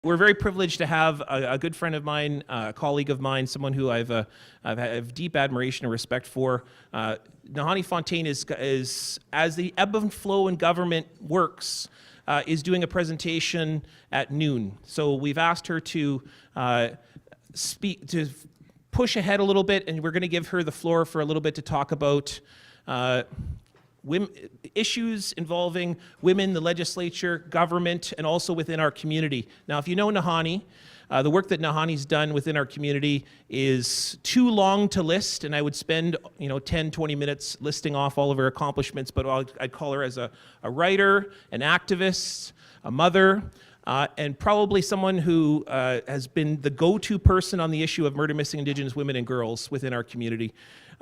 We're very privileged to have a good friend of mine, a colleague of mine, someone who I have deep admiration and respect for. Nahanni Fontaine is, as the ebb and flow in government works, is doing a presentation at noon. So we've asked her to push ahead a little bit, and we're going to give her the floor for a little bit to talk about issues involving women, the legislature, government, and also within our community. Now, if you know Nahanni, the work that Nahanni's done within our community is too long to list, and I would spend 10, 20 minutes listing off all of her accomplishments, but I'd call her as a writer, an activist, a mother, and probably someone who has been the go-to person on the issue of murder missing Indigenous women and girls within our community.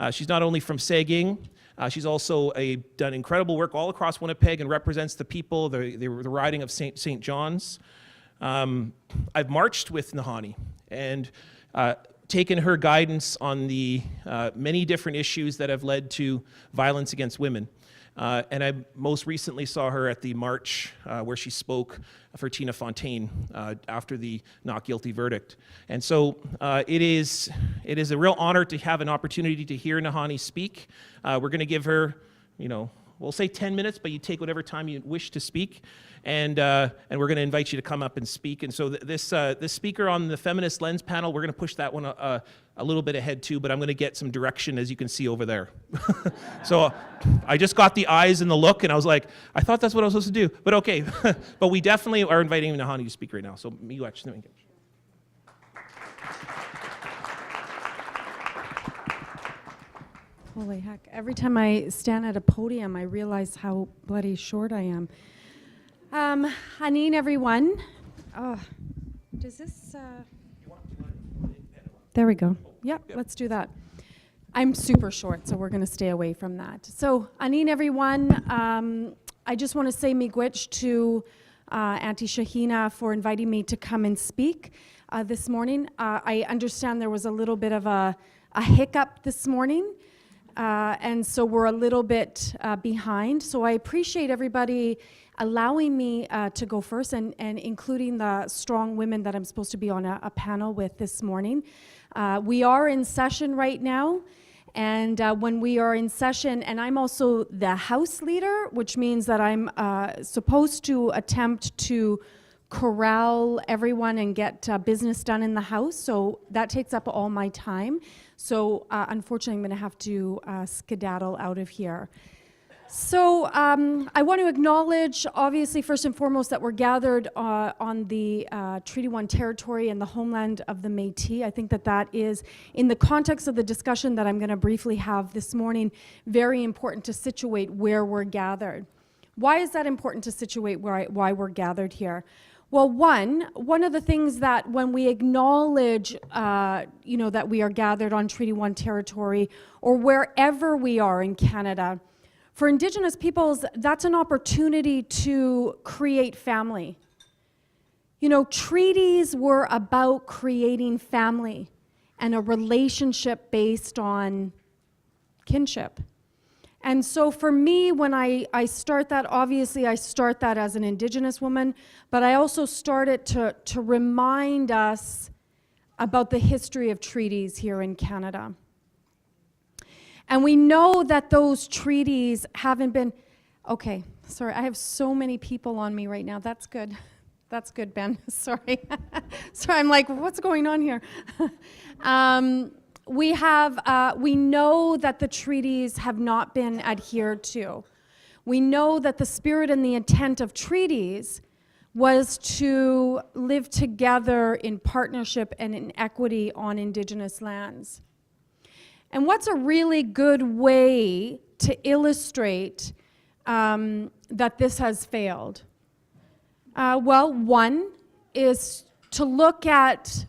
She's not only from Saugeen, she's also done incredible work all across Winnipeg and represents the people, the riding of Tilston-Jones. I've marched with Nahanni and taken her guidance on the many different issues that have led to violence against women. And I most recently saw her at the march where she spoke for Nahanni Fontaine after the not guilty verdict. And so it is a real honor to have an opportunity to hear Nahanni speak. We're going to give her, we'll say 10 minutes, but you take whatever time you wish to speak. And we're going to invite you to come up and speak. And so this speaker on the Feminist Lens panel, we're going to push that one a little bit ahead too, but I'm going to get some direction, as you can see over there. So I just got the eyes and the look, and I was like, I thought that's what I was supposed to do, but okay. But we definitely are inviting Nahanni to speak right now. So you actually. Holy heck, every time I stand at a podium, I realize how bloody short I am. Hanin, everyone. Oh, does this... There we go. Yep, let's do that. I'm super short, so we're going to stay away from that. So, Hanin, everyone, I just want to say miigwech to Auntie Shahina for inviting me to come and speak this morning. I understand there was a little bit of a hiccup this morning. And so we're a little bit behind. So I appreciate everybody allowing me to go first and including the strong women that I'm supposed to be on a panel with this morning. We are in session right now. And when we are in session, and I'm also the House leader, which means that I'm supposed to attempt to corral everyone and get business done in the House. So that takes up all my time. So unfortunately, I'm going to have to skedaddle out of here. So I want to acknowledge, obviously, first and foremost, that we're gathered on the Treaty 1 territory and the homeland of the Métis. I think that that is, in the context of the discussion that I'm going to briefly have this morning, very important to situate where we're gathered. Why is that important to situate why we're gathered here? Well, one of the things that when we acknowledge, that we are gathered on Treaty 1 territory or wherever we are in Canada, for Indigenous peoples, that's an opportunity to create family. Treaties were about creating family and a relationship based on kinship. And so for me, when I start that, obviously I start that as an Indigenous woman, but I also start it to remind us about the history of treaties here in Canada. And we know that those treaties haven't been, okay, sorry, I have so many people on me right now. That's good. That's good, Ben. Sorry. Sorry, I'm like, what's going on here? We know that the treaties have not been adhered to. We know that the spirit and the intent of treaties was to live together in partnership and in equity on Indigenous lands. And what's a really good way to illustrate that this has failed? Well, one is to look at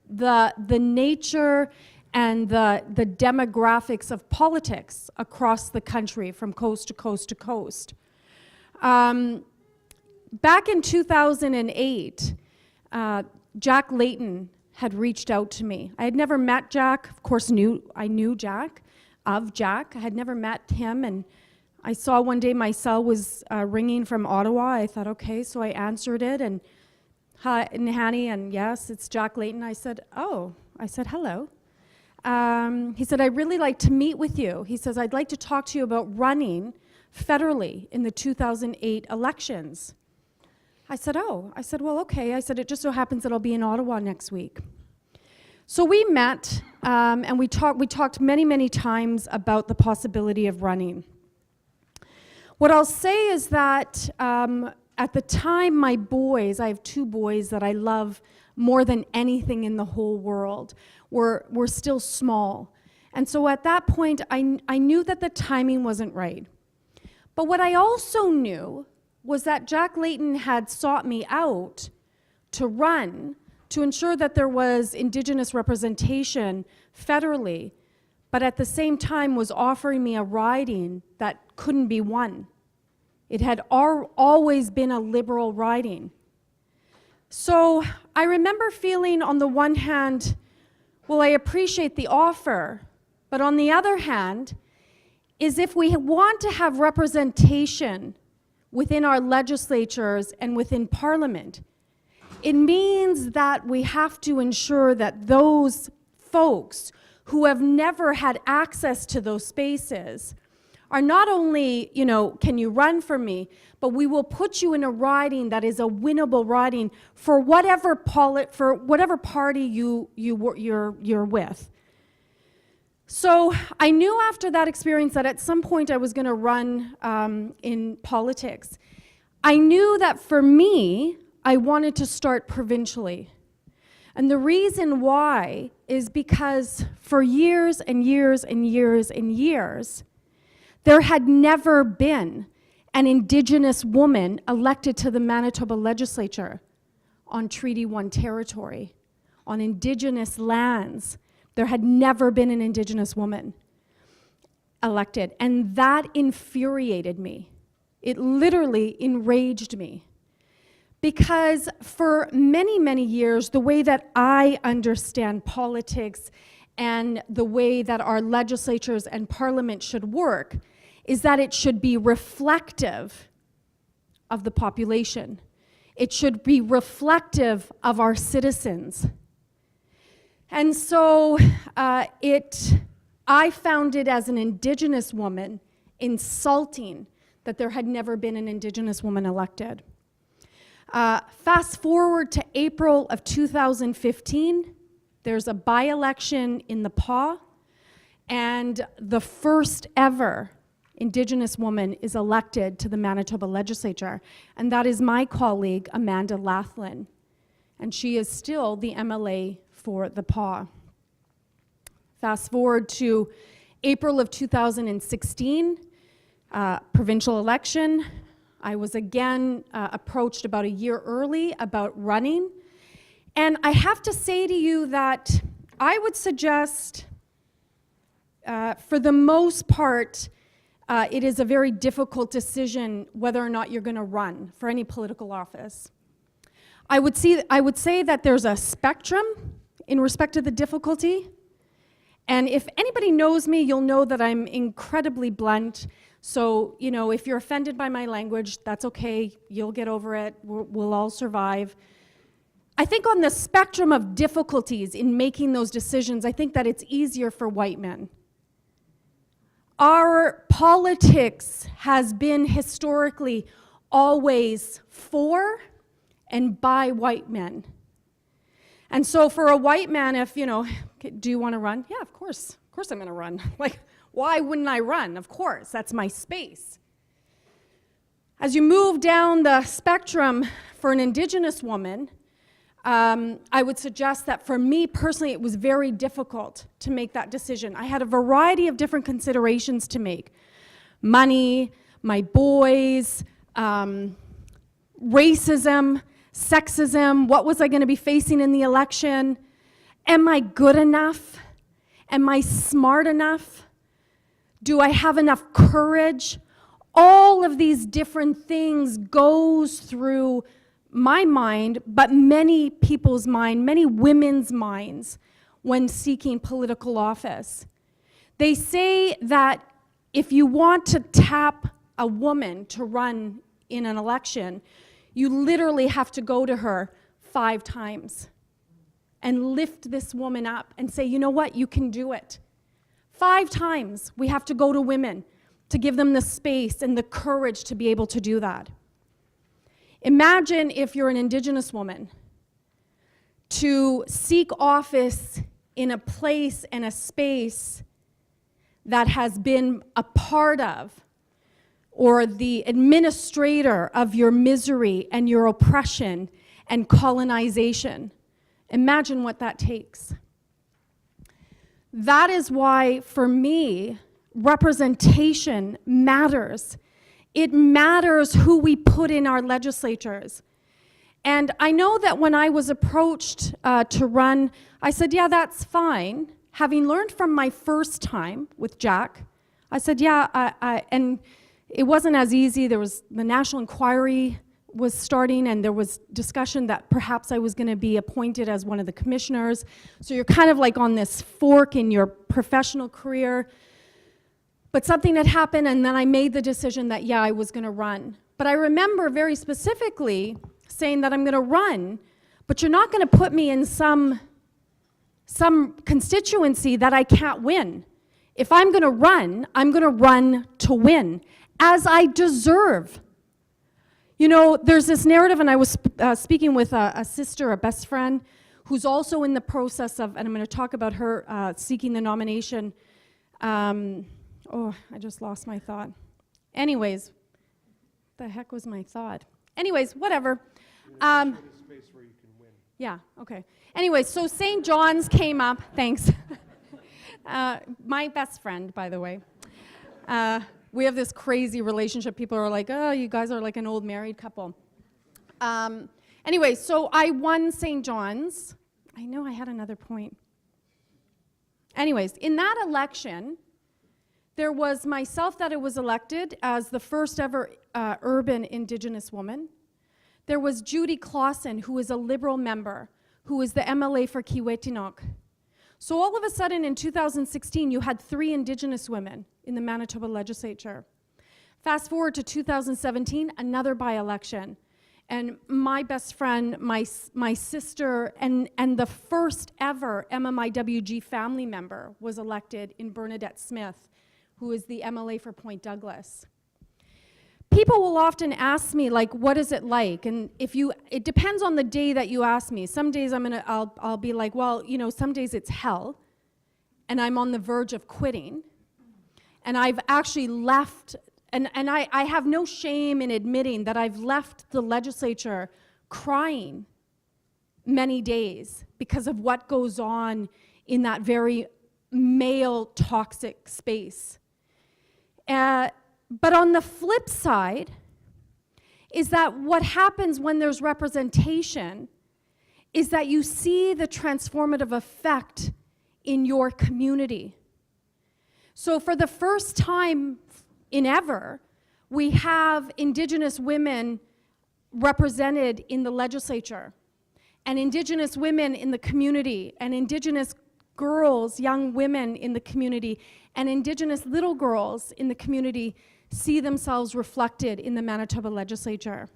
the nature and the demographics of politics across the country from coast to coast to coast. Back in 2008, Jack Layton had reached out to me. I had never met Jack. Of course, I knew Jack, of Jack. I had never met him, and I saw one day my cell was ringing from Ottawa. I thought, okay, so I answered it, and hi, Nahanni, and yes, it's Jack Layton. I said, oh. I said, hello. He said, I'd really like to meet with you. He says, I'd like to talk to you about running federally in the 2008 elections. I said, oh. I said, well, okay. I said, it just so happens that I'll be in Ottawa next week. So we met, and we talked many, many times about the possibility of running. What I'll say is that at the time, my boys, I have 2 boys that I love more than anything in the whole world, were still small. And so at that point, I knew that the timing wasn't right. But what I also knew was that Jack Layton had sought me out to run to ensure that there was Indigenous representation federally, but at the same time was offering me a riding that couldn't be won. It had always been a Liberal riding. So I remember feeling, on the one hand, well, I appreciate the offer, but on the other hand, is if we want to have representation within our legislatures and within Parliament, it means that we have to ensure that those folks who have never had access to those spaces are not only, can you run for me, but we will put you in a riding that is a winnable riding for whatever party you're with. So I knew after that experience that at some point I was going to run in politics. I knew that for me, I wanted to start provincially. And the reason why is because for years and years and years and years, there had never been an Indigenous woman elected to the Manitoba legislature on Treaty 1 territory, on Indigenous lands. There had never been an Indigenous woman elected, and that infuriated me. It literally enraged me. Because for many, many years, the way that I understand politics and the way that our legislatures and parliament should work is that it should be reflective of the population. It should be reflective of our citizens. And so I found it as an Indigenous woman insulting that there had never been an Indigenous woman elected. Fast forward to April of 2015, there's a by-election in the PAW, and the first ever Indigenous woman is elected to the Manitoba legislature, and that is my colleague, Amanda Lathlin, and she is still the MLA for the PAW. Fast forward to April of 2016, provincial election. I was again approached about a year early about running, and I have to say to you that I would suggest, for the most part, it is a very difficult decision whether or not you're going to run for any political office. I would say that there's a spectrum in respect to the difficulty. And if anybody knows me, you'll know that I'm incredibly blunt. So, if you're offended by my language, that's okay. You'll get over it. We'll all survive. I think on the spectrum of difficulties in making those decisions, I think that it's easier for white men. Our politics has been historically always for and by white men. And so for a white man, if, do you want to run? Yeah, of course I'm going to run. Like, why wouldn't I run? Of course, that's my space. As you move down the spectrum for an Indigenous woman, I would suggest that for me personally, it was very difficult to make that decision. I had a variety of different considerations to make. Money, my boys, racism, sexism, what was I going to be facing in the election? Am I good enough? Am I smart enough? Do I have enough courage? All of these different things goes through my mind, but many people's mind, many women's minds when seeking political office. They say that if you want to tap a woman to run in an election, you literally have to go to her 5 times and lift this woman up and say, you know what, you can do it. 5 times we have to go to women to give them the space and the courage to be able to do that. Imagine if you're an Indigenous woman to seek office in a place and a space that has been a part of or the administrator of your misery and your oppression and colonization. Imagine what that takes. That is why, for me, representation matters. It matters who we put in our legislatures. And I know that when I was approached to run, I said, yeah, that's fine. Having learned from my first time with Jack, I said, yeah, and it wasn't as easy. There was the national inquiry was starting, and there was discussion that perhaps I was going to be appointed as one of the commissioners. So you're kind of like on this fork in your professional career. But something had happened, and then I made the decision that, yeah, I was going to run. But I remember very specifically saying that I'm going to run, but you're not going to put me in some constituency that I can't win. If I'm going to run to win, as I deserve. You know, there's this narrative, and I was speaking with a sister, a best friend, who's also in the process of, and I'm going to talk about her seeking the nomination. Oh, I just lost my thought. Anyways, the heck was my thought? Anyways, whatever. Yeah, okay. Anyways, so St. John's came up. Thanks. My best friend, by the way. We have this crazy relationship. People are like, oh, you guys are like an old married couple. Anyway, so I won St. John's. I know I had another point. Anyways, in that election, there was myself that I was elected as the first ever urban Indigenous woman. There was Judy Clausen, who is a Liberal member, who is the MLA for Kiiwetinoong. So all of a sudden in 2016, you had 3 Indigenous women in the Manitoba legislature. Fast forward to 2017, another by-election. And my best friend, my sister, and the first ever MMIWG family member was elected in Bernadette Smith, who is the MLA for Point Douglas. People will often ask me, like, what is it like? And it depends on the day that you ask me. Some days I'll be like, well, you know, some days it's hell, and I'm on the verge of quitting. And I've actually left, and I have no shame in admitting that I've left the legislature crying many days because of what goes on in that very male toxic space. But on the flip side is that what happens when there's representation is that you see the transformative effect in your community. So for the first time in ever, we have Indigenous women represented in the legislature, and Indigenous women in the community, and Indigenous girls, young women in the community, and Indigenous little girls in the community see themselves reflected in the Manitoba legislature.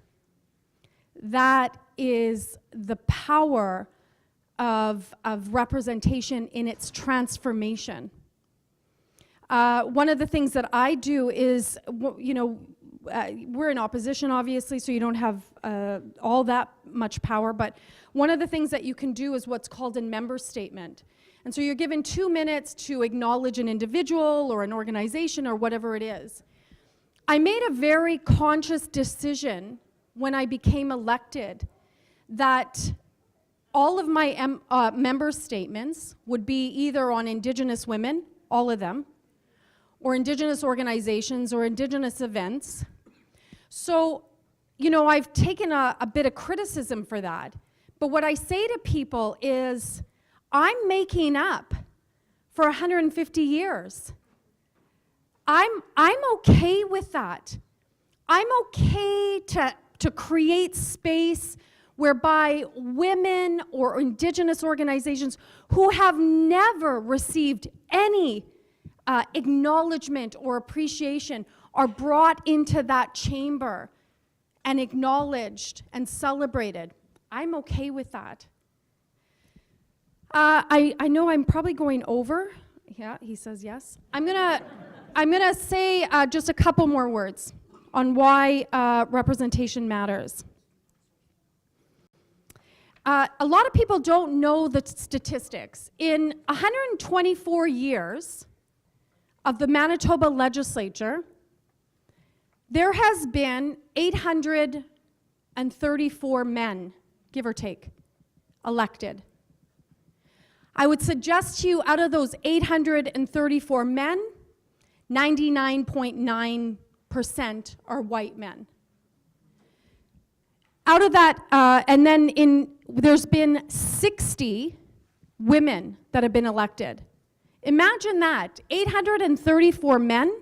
That is the power of representation in its transformation. One of the things that I do is, you know, we're in opposition, obviously, so you don't have all that much power, but one of the things that you can do is what's called a member statement. And so you're given 2 minutes to acknowledge an individual or an organization or whatever it is. I made a very conscious decision when I became elected that all of my member statements would be either on Indigenous women, all of them, or Indigenous organizations or Indigenous events. So, you know, I've taken a bit of criticism for that. But what I say to people is, I'm making up for 150 years. I'm okay with that. I'm okay to create space whereby women or Indigenous organizations who have never received any acknowledgement or appreciation are brought into that chamber and acknowledged and celebrated. I'm okay with that. I know I'm probably going over. Yeah, he says yes. I'm gonna say just a couple more words on why representation matters. A lot of people don't know the statistics. In 124 years of the Manitoba legislature, there has been 834 men, give or take, elected. I would suggest to you, out of those 834 men, 99.9% are white men. Out of that, and then there's been 60 women that have been elected. Imagine that, 834 men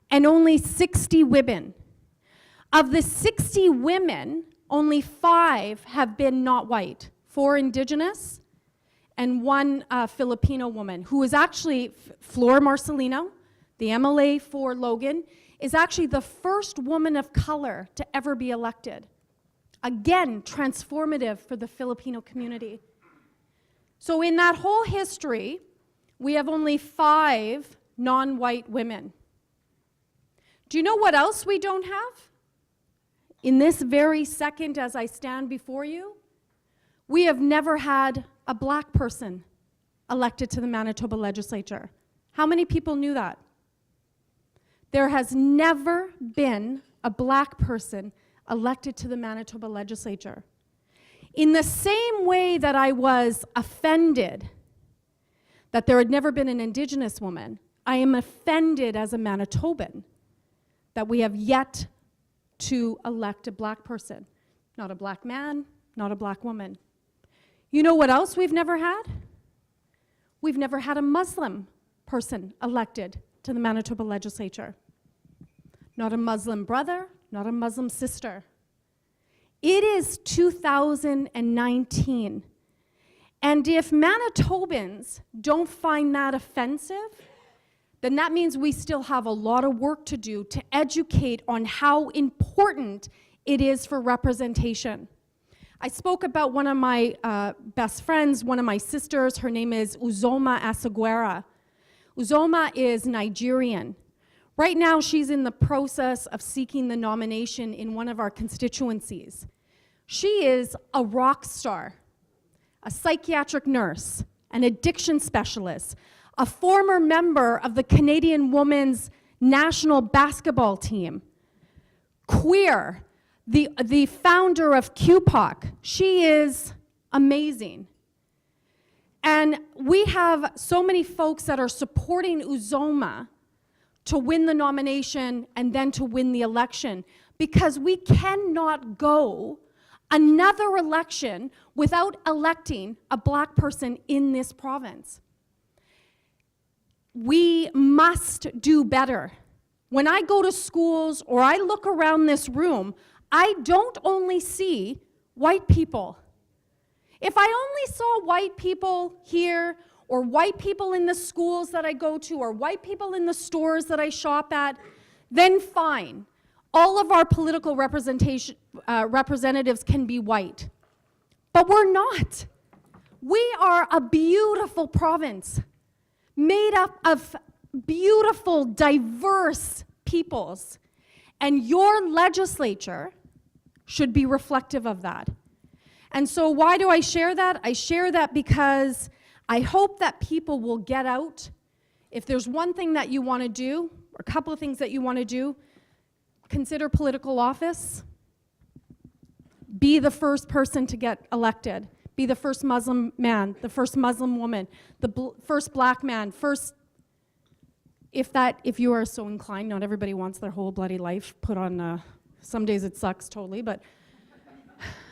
and only 60 women. Of the 60 women, only 5 have been not white, 4 Indigenous, and 1 Filipino woman, who is actually, Flor Marcelino, the MLA for Logan, is actually the first woman of color to ever be elected. Again, transformative for the Filipino community. So in that whole history, we have only 5 non-white women. Do you know what else we don't have? In this very second as I stand before you, we have never had a black person elected to the Manitoba legislature. How many people knew that? There has never been a black person elected to the Manitoba legislature. In the same way that I was offended that there had never been an Indigenous woman, I am offended as a Manitoban that we have yet to elect a black person. Not a black man, not a black woman. You know what else we've never had? We've never had a Muslim person elected to the Manitoba legislature. Not a Muslim brother, not a Muslim sister. It is 2019. And if Manitobans don't find that offensive, then that means we still have a lot of work to do to educate on how important it is for representation. I spoke about one of my best friends, one of my sisters. Her name is Uzoma Asaguera. Uzoma is Nigerian. Right now, she's in the process of seeking the nomination in one of our constituencies. She is a rock star, a psychiatric nurse, an addiction specialist, a former member of the Canadian Women's National Basketball Team, queer, the founder of QPOC. She is amazing. And we have so many folks that are supporting Uzoma to win the nomination and then to win the election, because we cannot go another election without electing a black person in this province. We must do better. When I go to schools or I look around this room, I don't only see white people. If I only saw white people here, or white people in the schools that I go to, or white people in the stores that I shop at, then fine. All of our political representatives can be white. But we're not. We are a beautiful province, made up of beautiful, diverse peoples. And your legislature should be reflective of that. And so why do I share that? I share that because I hope that people will get out. If there's one thing that you want to do, or a couple of things that you want to do, consider political office. Be the first person to get elected. Be the first Muslim man, the first Muslim woman, the first black man, if you are so inclined. Not everybody wants their whole bloody life put on, some days it sucks totally, but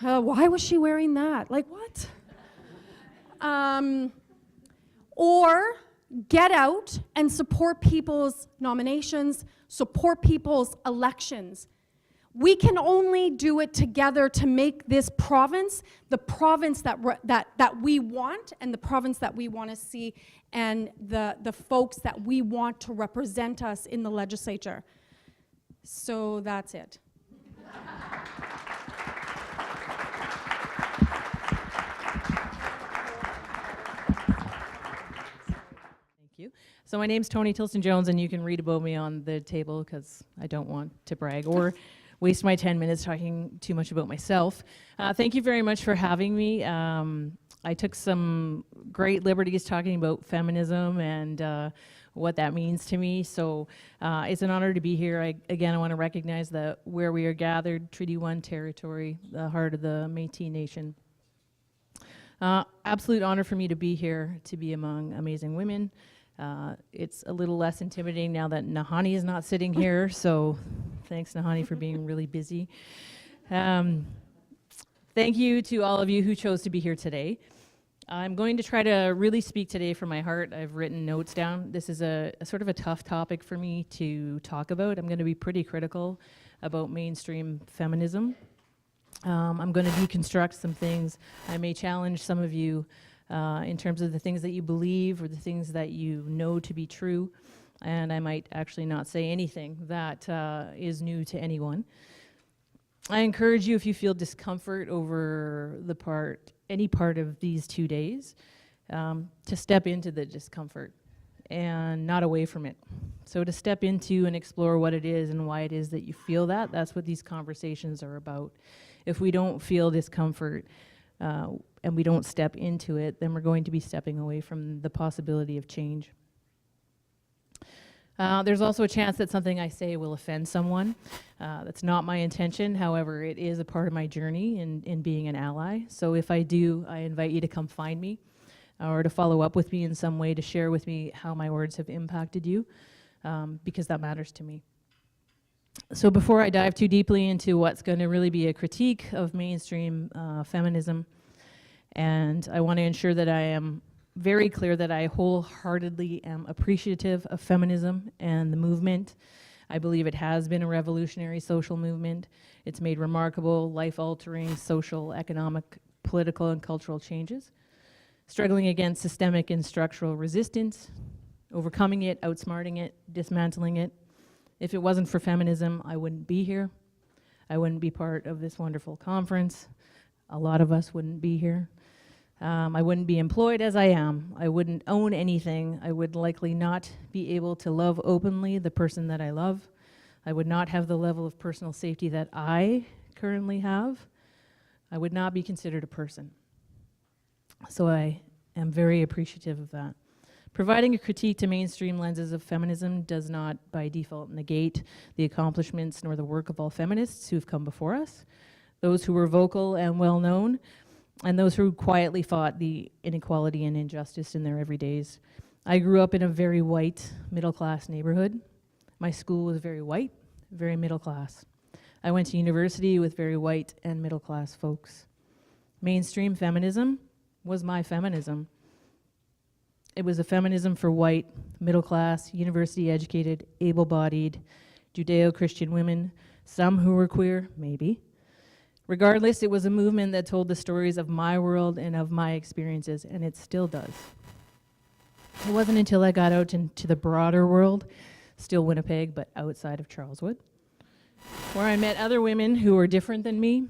why was she wearing that? Like, what? Or get out and support people's nominations, support people's elections. We can only do it together to make this province the province that we want, and the province that we want to see, and the folks that we want to represent us in the legislature. So that's it. So my name's Toni Tilston-Jones, and you can read about me on the table because I don't want to brag or waste my 10 minutes talking too much about myself. Thank you very much for having me. I took some great liberties talking about feminism and what that means to me. So it's an honor to be here. I want to recognize that where we are gathered, Treaty 1 territory, the heart of the Métis Nation. Absolute honor for me to be here, to be among amazing women. It's a little less intimidating now that Nahanni is not sitting here, so thanks, Nahanni, for being really busy. Thank you to all of you who chose to be here today. I'm going to try to really speak today from my heart. I've written notes down. This is a sort of a tough topic for me to talk about. I'm going to be pretty critical about mainstream feminism. I'm going to deconstruct some things. I may challenge some of you in terms of the things that you believe or the things that you know to be true, and I might actually not say anything that is new to anyone. I encourage you, if you feel discomfort over any part of these 2 days, to step into the discomfort and not away from it. So to step into and explore what it is and why it is that you feel that, that's what these conversations are about. If we don't feel discomfort and we don't step into it, then we're going to be stepping away from the possibility of change. There's also a chance that something I say will offend someone. That's not my intention. However, it is a part of my journey in being an ally. So if I do, I invite you to come find me or to follow up with me in some way, to share with me how my words have impacted you, because that matters to me. So before I dive too deeply into what's going to really be a critique of mainstream feminism, and I want to ensure that I am very clear that I wholeheartedly am appreciative of feminism and the movement. I believe it has been a revolutionary social movement. It's made remarkable, life-altering social, economic, political, and cultural changes, struggling against systemic and structural resistance, overcoming it, outsmarting it, dismantling it. If it wasn't for feminism, I wouldn't be here. I wouldn't be part of this wonderful conference. A lot of us wouldn't be here. I wouldn't be employed as I am. I wouldn't own anything. I would likely not be able to love openly the person that I love. I would not have the level of personal safety that I currently have. I would not be considered a person. So I am very appreciative of that. Providing a critique to mainstream lenses of feminism does not, by default, negate the accomplishments nor the work of all feminists who've come before us, those who were vocal and well-known, and those who quietly fought the inequality and injustice in their everydays. I grew up in a very white, middle-class neighborhood. My school was very white, very middle-class. I went to university with very white and middle-class folks. Mainstream feminism was my feminism. It was a feminism for white, middle-class, university-educated, able-bodied, Judeo-Christian women, some who were queer, maybe. Regardless, it was a movement that told the stories of my world and of my experiences, and it still does. It wasn't until I got out into the broader world, still Winnipeg, but outside of Charleswood, where I met other women who were different than me,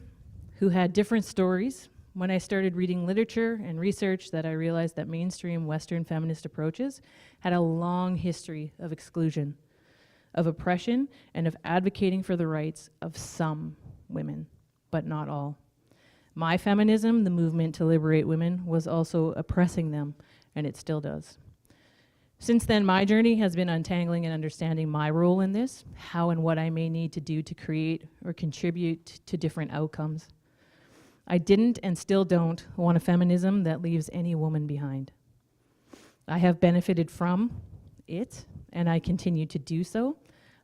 who had different stories. When I started reading literature and research, that I realized that mainstream Western feminist approaches had a long history of exclusion, of oppression, and of advocating for the rights of some women, but not all. My feminism, the movement to liberate women, was also oppressing them, and it still does. Since then, my journey has been untangling and understanding my role in this, how and what I may need to do to create or contribute to different outcomes. I didn't and still don't want a feminism that leaves any woman behind. I have benefited from it, and I continue to do so.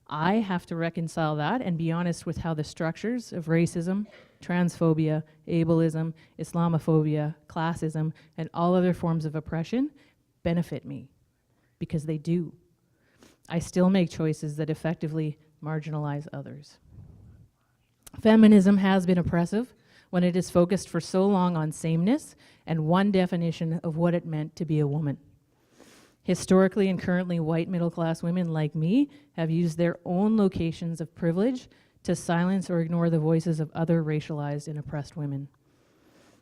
I have to reconcile that and be honest with how the structures of racism, transphobia, ableism, Islamophobia, classism, and all other forms of oppression benefit me, because they do. I still make choices that effectively marginalize others. Feminism has been oppressive when it is focused for so long on sameness and one definition of what it meant to be a woman. Historically and currently, white middle-class women like me have used their own locations of privilege to silence or ignore the voices of other racialized and oppressed women.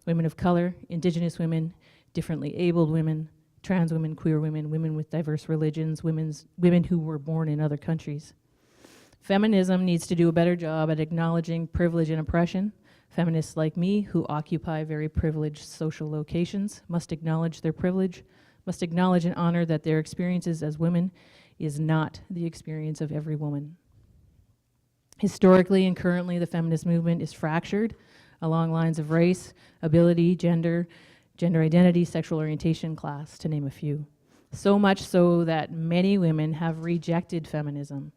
Women of color, Indigenous women, differently abled women, trans women, queer women, women with diverse religions, women who were born in other countries. Feminism needs to do a better job at acknowledging privilege and oppression. Feminists like me, who occupy very privileged social locations, must acknowledge their privilege, must acknowledge and honor that their experiences as women is not the experience of every woman. Historically and currently, the feminist movement is fractured along lines of race, ability, gender identity, sexual orientation, class, to name a few. So much so that many women have rejected feminism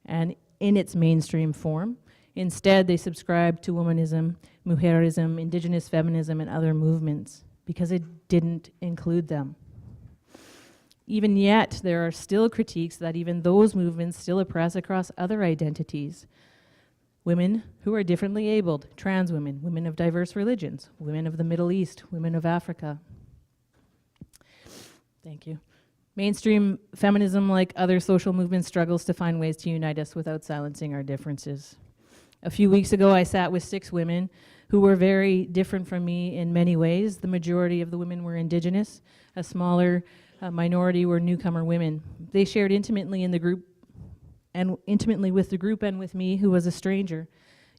and in its mainstream form. Instead, they subscribe to womanism, mujerism, indigenous feminism, and other movements because it didn't include them. Even yet, there are still critiques that even those movements still oppress across other identities. Women who are differently abled, trans women, women of diverse religions, women of the Middle East, women of Africa. Thank you. Mainstream feminism, like other social movements, struggles to find ways to unite us without silencing our differences. A few weeks ago, I sat with 6 women who were very different from me in many ways. The majority of the women were Indigenous. A smaller minority were newcomer women. They shared intimately in the group and intimately with the group and with me, who was a stranger.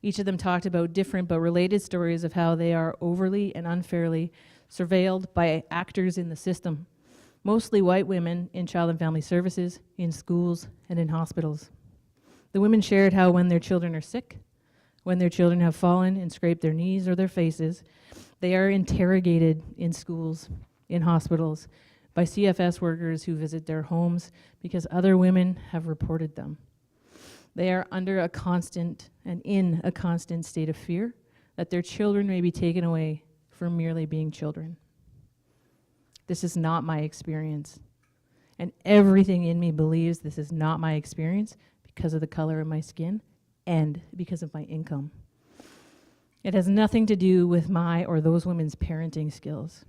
Each of them talked about different but related stories of how they are overly and unfairly surveilled by actors in the system, mostly white women in child and family services, in schools, and in hospitals. The women shared how when their children are sick, when their children have fallen and scraped their knees or their faces, they are interrogated in schools, in hospitals, by CFS workers who visit their homes because other women have reported them. They are under a constant and in a constant state of fear that their children may be taken away for merely being children. This is not my experience. And everything in me believes this is not my experience because of the color of my skin and because of my income. It has nothing to do with my or those women's parenting skills.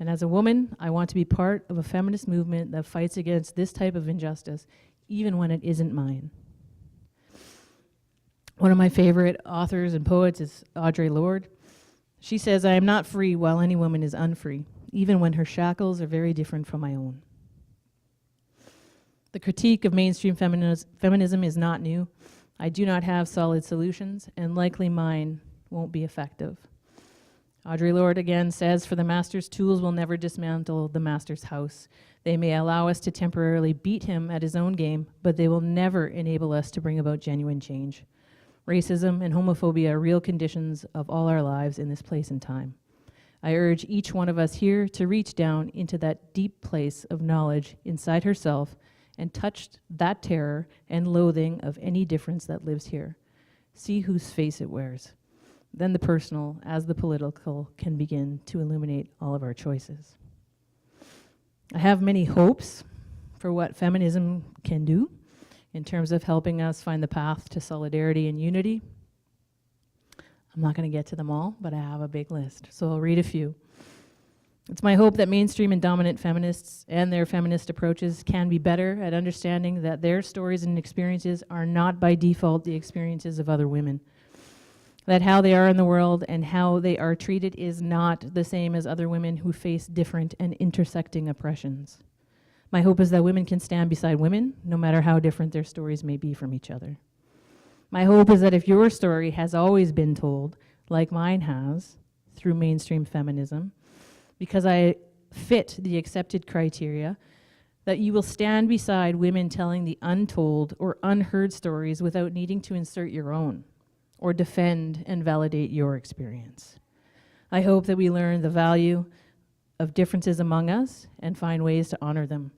And as a woman, I want to be part of a feminist movement that fights against this type of injustice, even when it isn't mine. One of my favorite authors and poets is Audre Lorde. She says, "I am not free while any woman is unfree, even when her shackles are very different from my own." The critique of mainstream feminism is not new. I do not have solid solutions, and likely mine won't be effective. Audre Lorde again says, "For the master's tools will never dismantle the master's house. They may allow us to temporarily beat him at his own game, but they will never enable us to bring about genuine change. Racism and homophobia are real conditions of all our lives in this place and time. I urge each one of us here to reach down into that deep place of knowledge inside herself and touch that terror and loathing of any difference that lives here. See whose face it wears. Then the personal, as the political, can begin to illuminate all of our choices." I have many hopes for what feminism can do in terms of helping us find the path to solidarity and unity. I'm not going to get to them all, but I have a big list, so I'll read a few. It's my hope that mainstream and dominant feminists and their feminist approaches can be better at understanding that their stories and experiences are not by default the experiences of other women. That how they are in the world and how they are treated is not the same as other women who face different and intersecting oppressions. My hope is that women can stand beside women, no matter how different their stories may be from each other. My hope is that if your story has always been told, like mine has, through mainstream feminism, because I fit the accepted criteria, that you will stand beside women telling the untold or unheard stories without needing to insert your own or defend and validate your experience. I hope that we learn the value of differences among us and find ways to honor them.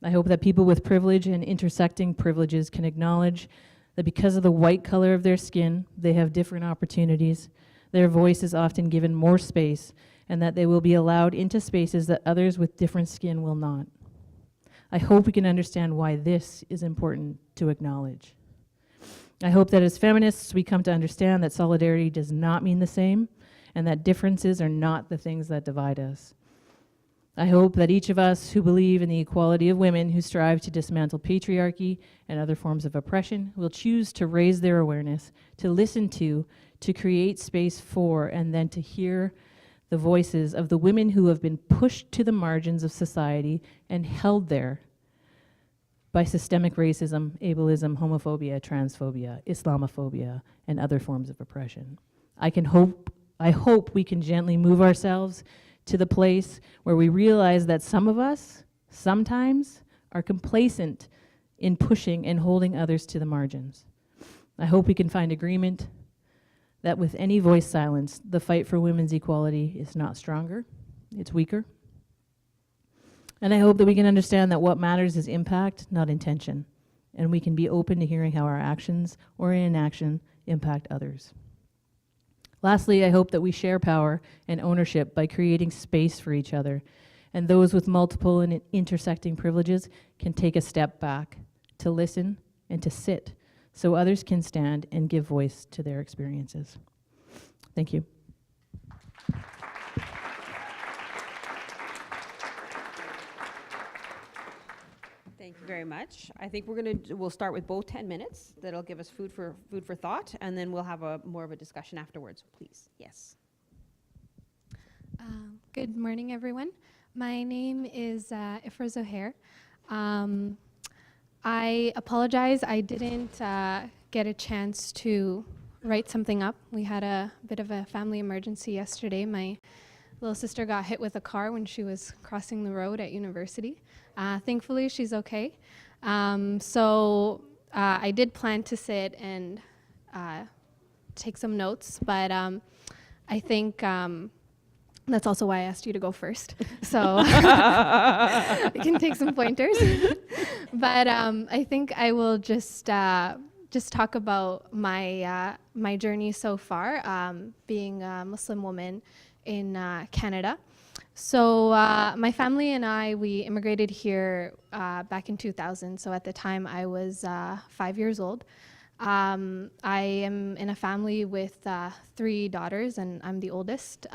I hope that people with privilege and intersecting privileges can acknowledge that because of the white color of their skin, they have different opportunities, their voice is often given more space, and that they will be allowed into spaces that others with different skin will not. I hope we can understand why this is important to acknowledge. I hope that as feminists, we come to understand that solidarity does not mean the same, and that differences are not the things that divide us. I hope that each of us who believe in the equality of women, who strive to dismantle patriarchy and other forms of oppression, will choose to raise their awareness, to listen to create space for, and then to hear the voices of the women who have been pushed to the margins of society and held there by systemic racism, ableism, homophobia, transphobia, Islamophobia, and other forms of oppression. I hope we can gently move ourselves to the place where we realize that some of us, sometimes, are complacent in pushing and holding others to the margins. I hope we can find agreement that with any voice silenced, the fight for women's equality is not stronger, it's weaker. And I hope that we can understand that what matters is impact, not intention, and we can be open to hearing how our actions or inaction impact others. Lastly, I hope that we share power and ownership by creating space for each other, and those with multiple and intersecting privileges can take a step back to listen and to sit so others can stand and give voice to their experiences. Thank you. Thank you very much. I think we'll start with both 10 minutes. That'll give us food for thought, and then we'll have more of a discussion afterwards. Please, yes. Good morning, everyone. My name is Ifrah Zohair. I apologize, I didn't get a chance to write something up. We had a bit of a family emergency yesterday. My little sister got hit with a car when she was crossing the road at university. Thankfully, she's okay. So I did plan to sit and take some notes, but I think that's also why I asked you to go first. So I can take some pointers. But I think I will just talk about my journey so far, being a Muslim woman in Canada. So my family and we immigrated here back in 2000. So at the time I was 5 years old. I am in a family with 3 daughters, and I'm the oldest.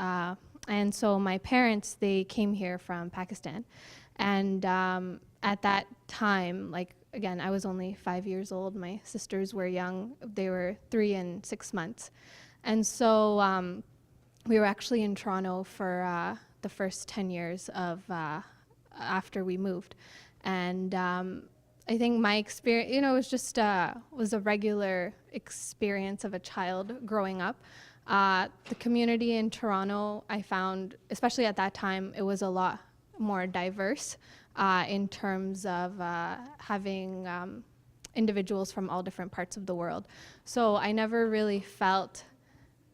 And so my parents, they came here from Pakistan. And at that time, like, again, I was only 5 years old. My sisters were young. They were 3 and 6 months. And so we were actually in Toronto for the first 10 years of after we moved. And I think my experience, it was just was a regular experience of a child growing up. The community in Toronto, I found, especially at that time, it was a lot more diverse in terms of having individuals from all different parts of the world. So I never really felt,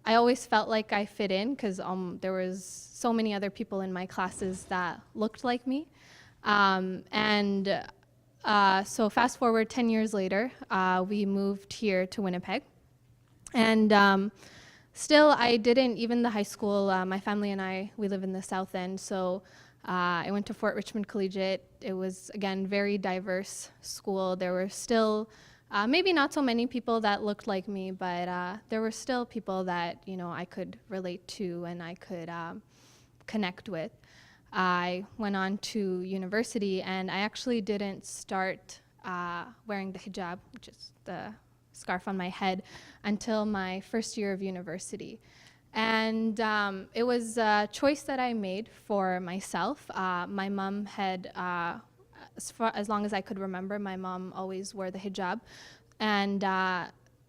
I always felt like I fit in because there was so many other people in my classes that looked like me. So fast forward 10 years later, we moved here to Winnipeg. And still, I didn't, even the high school, my family and we live in the South End, so I went to Fort Richmond Collegiate. It was, again, very diverse school. There were still, maybe not so many people that looked like me, but there were still people that, I could relate to and I could connect with. I went on to university, and I actually didn't start wearing the hijab, which is the scarf on my head, until my first year of university. And it was a choice that I made for myself. My mom had, as long as I could remember, my mom always wore the hijab. And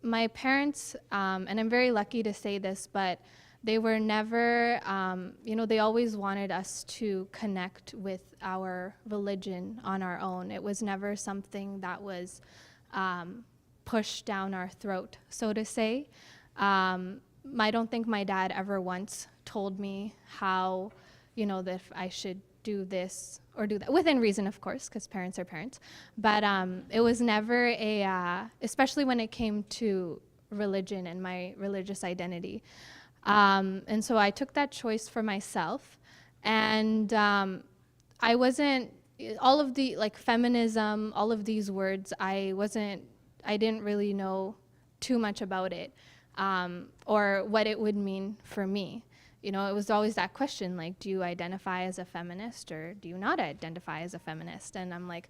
my parents, and I'm very lucky to say this, but they were never, they always wanted us to connect with our religion on our own. It was never something that was pushed down our throat, so to say. I don't think my dad ever once told me how, that if I should do this or do that, within reason, of course, because parents are parents. But it was never especially when it came to religion and my religious identity. And so I took that choice for myself. And I wasn't, all of the, feminism, all of these words, I didn't really know too much about it. Or what it would mean for me. It was always that question, do you identify as a feminist or do you not identify as a feminist? And I'm like,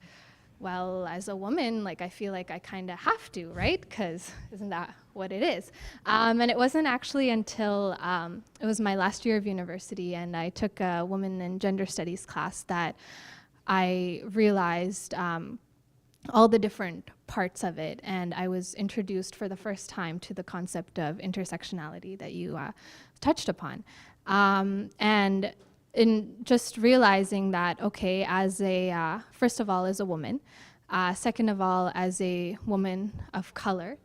well, as a woman, like, I feel like I kind of have to, right? Because isn't that what it is? And it wasn't actually until it was my last year of university, and I took a women and gender studies class, that I realized all the different parts of it, and I was introduced for the first time to the concept of intersectionality that you touched upon. And in just realizing that, okay, as a, first of all, as a woman, second of all, as a woman of color,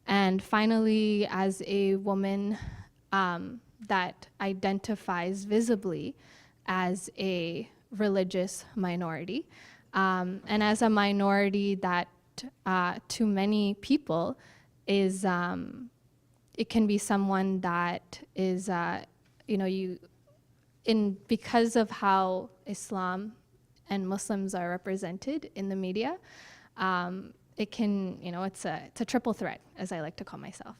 and finally, as a woman that identifies visibly as a religious minority, and as a minority that to many people is, it can be someone that is, because of how Islam and Muslims are represented in the media, it can, it's a triple threat, as I like to call myself.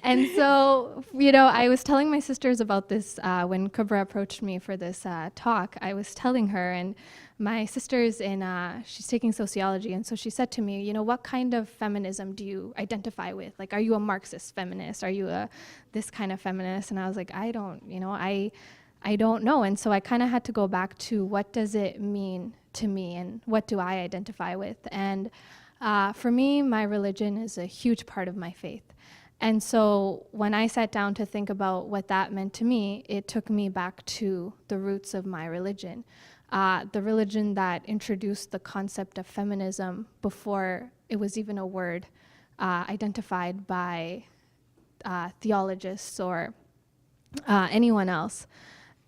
And so, I was telling my sisters about this when Kubra approached me for this talk. I was telling her, and my sister's she's taking sociology, and so she said to me, what kind of feminism do you identify with? Like, are you a Marxist feminist? Are you this kind of feminist? And I was like, I don't know. And so I kind of had to go back to, what does it mean to me, and what do I identify with? And for me, my religion is a huge part of my faith. And so when I sat down to think about what that meant to me, it took me back to the roots of my religion. The religion that introduced the concept of feminism before it was even a word identified by theologians or anyone else,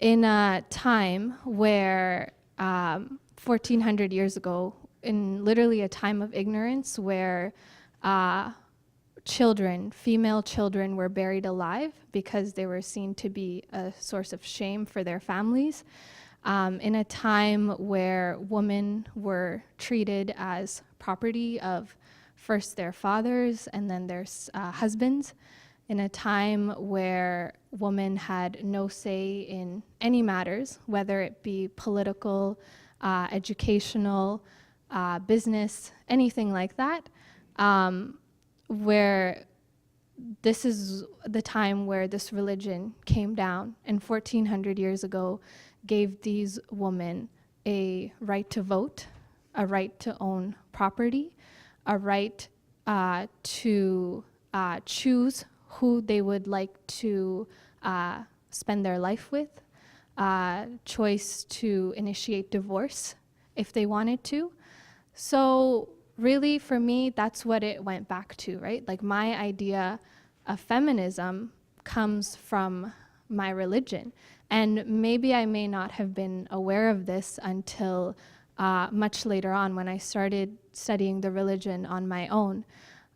in a time where 1400 years ago, in literally a time of ignorance, where female children were buried alive because they were seen to be a source of shame for their families, in a time where women were treated as property of first their fathers and then their husbands, in a time where women had no say in any matters, whether it be political, educational, business, anything like that, where this is the time where this religion came down, and 1400 years ago gave these women a right to vote, a right to own property, a right to choose who they would like to spend their life with, choice to initiate divorce if they wanted to. So really, for me, that's what it went back to, right? Like, my idea of feminism comes from my religion. And maybe I may not have been aware of this until much later on, when I started studying the religion on my own.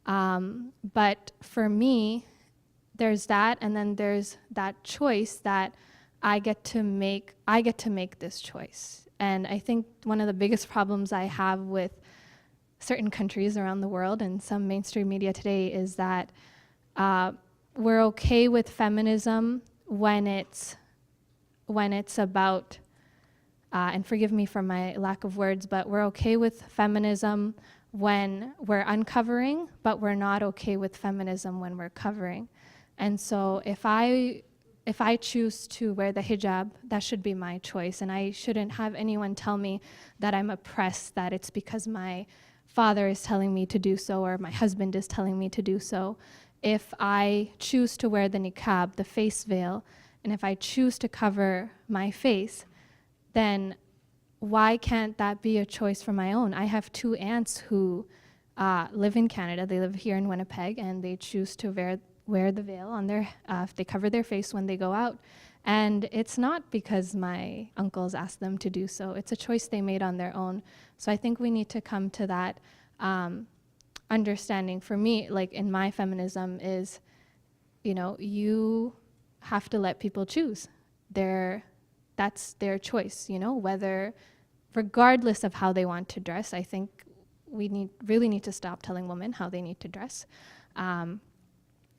But for me, there's that, and then there's that choice that I get to make this choice. And I think one of the biggest problems I have with certain countries around the world and some mainstream media today is that we're okay with feminism when it's about, and forgive me for my lack of words, but we're okay with feminism when we're uncovering, but we're not okay with feminism when we're covering. And so if I choose to wear the hijab, that should be my choice, and I shouldn't have anyone tell me that I'm oppressed, that it's because my father is telling me to do so or my husband is telling me to do so. If I choose to wear the niqab, the face veil, and if I choose to cover my face, then why can't that be a choice for my own? I have 2 aunts who live in Canada. They live here in Winnipeg, and they choose to wear the veil on their, they cover their face when they go out. And it's not because my uncles asked them to do so. It's a choice they made on their own. So I think we need to come to that understanding. For me, like, in my feminism is, you have to let people choose. That's their choice, whether, regardless of how they want to dress. I think we really need to stop telling women how they need to dress.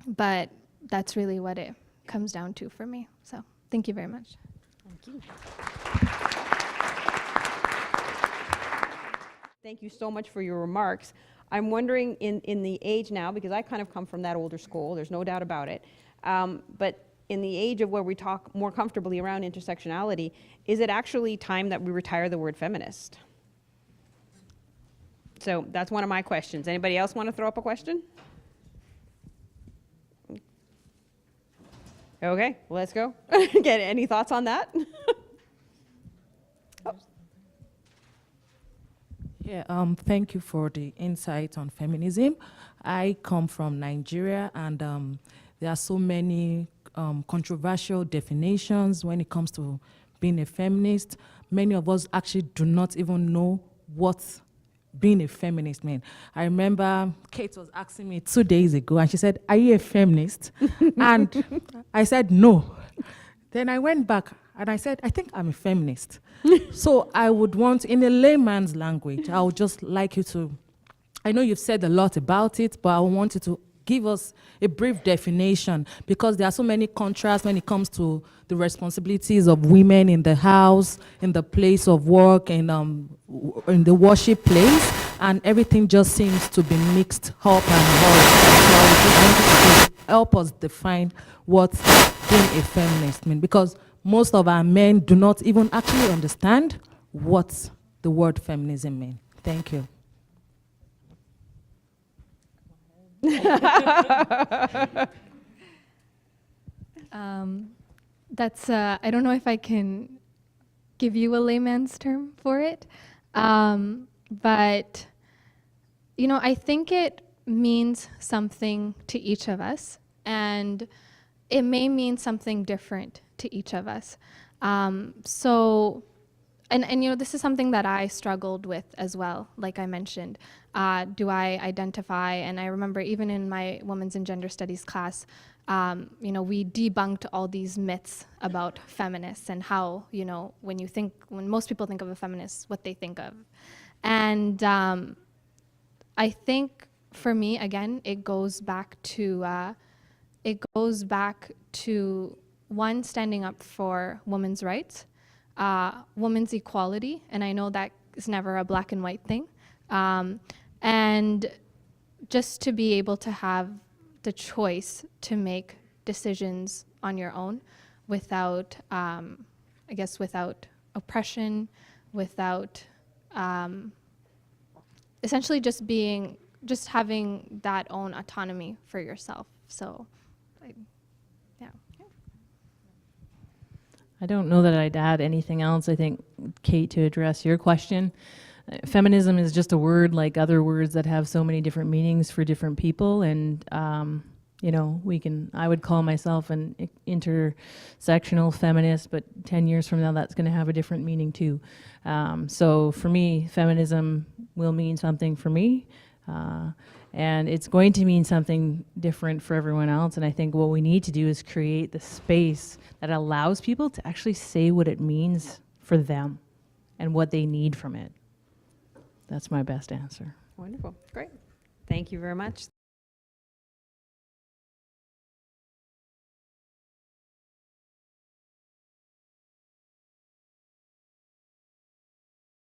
But that's really what it comes down to for me. So thank you very much. Thank you. Thank you so much for your remarks. I'm wondering in the age now, because I kind of come from that older school, there's no doubt about it, but in the age of where we talk more comfortably around intersectionality, is it actually time that we retire the word feminist? So that's one of my questions. Anybody else want to throw up a question? Okay, let's go. Get any thoughts on that? Yeah, thank you for the insight on feminism. I come from Nigeria, and there are so many controversial definitions when it comes to being a feminist. Many of us actually do not even know what being a feminist means. I remember Kate was asking me 2 days ago, and she said, "Are you a feminist?" And I said, "No." Then I went back and I said, "I think I'm a feminist." So I would want, in a layman's language, I would just like you to, I know you've said a lot about it, but I want you to give us a brief definition, because there are so many contrasts when it comes to the responsibilities of women in the house, in the place of work, in the worship place, and everything just seems to be mixed up and horrible. So I would just want you to help us define what being a feminist means, because most of our men do not even actually understand what the word feminism means. Thank you. That's, I don't know if I can give you a layman's term for it, but, you know, I think it means something to each of us, and it may mean something different to each of us. So, and you know, this is something that I struggled with as well, like I mentioned. Do I identify, and I remember even in my women's and gender studies class, you know, we debunked all these myths about feminists and how, you know, when most people think of a feminist, what they think of. And I think for me, again, it goes back to one, standing up for women's rights, women's equality, and I know that is never a black and white thing, and just to be able to have the choice to make decisions on your own without, I guess, without oppression, without essentially just having that own autonomy for yourself. So, yeah. I don't know that I'd add anything else. I think, Kate, to address your question, feminism is just a word like other words that have so many different meanings for different people. And, you know, I would call myself an intersectional feminist, but 10 years from now, that's going to have a different meaning too. So for me, feminism will mean something for me. And it's going to mean something different for everyone else. And I think what we need to do is create the space that allows people to actually say what it means for them and what they need from it. That's my best answer. Wonderful. Great. Thank you very much.